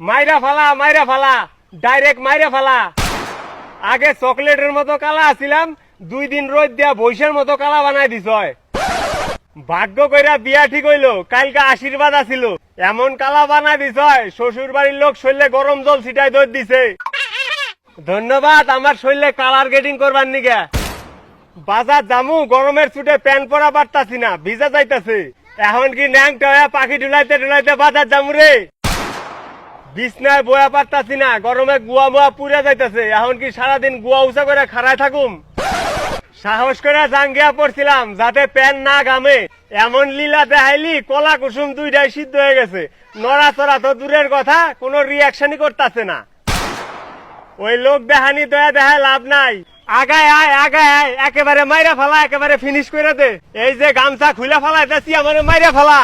মাইরা ফালা ডাইরেক্ট মাইরা ফালা। আগে চকলেটের মতো কালা আছিলাম, 2 দিন রোদ দিয়া বৈশের মতো কালা বানাই দিছ। ভাগ্য কইরা বিয়া ঠিক হইলো, কালকে আশীর্বাদ আছিল, এমন কালা বানাই দিছ শ্বশুর বাড়ির লোক শরীরে গরম জল ছিটাই দৌড় দিছে। ধন্যবাদ আমার শরীরে কালার গেটিং করবার নিগে। বাজার জামু, গরমের ছুটে প্যান্ট পরা পারতাছি না, ভিজা যাইতাছে। এখন কি ন্যাংটা হয়ে পাখি ঢুলাইতে ঢুলাইতে বাজার জামু রে। বিছনায় বয়া পারতাছি না, গরমে গুয়া মুয়া পুড়ে যাইতাছে। এখন কি সারাদিন গুয়া উঁচা করে খাড়ায় থাকুম? সাহস করে জাঙ্গিয়া পড়ছিলাম যাতে প্যান না গামে, এমন লীলা দেখাইলি কলা কুসুম 2টাই সিদ্ধ হয়ে গেছে। নড়াচড়া তো দূরের কথা, কোনো রিয়াকশনই করতেছে না। ওই লোক দেখানি দয়া দেখায় লাভ নাই। আগায় আয়, একেবারে মাইরা ফালা, একেবারে ফিনিশ করে দে। এই যে গামছা খুলে ফালাইতেছি, আমার মাইরা ফালা।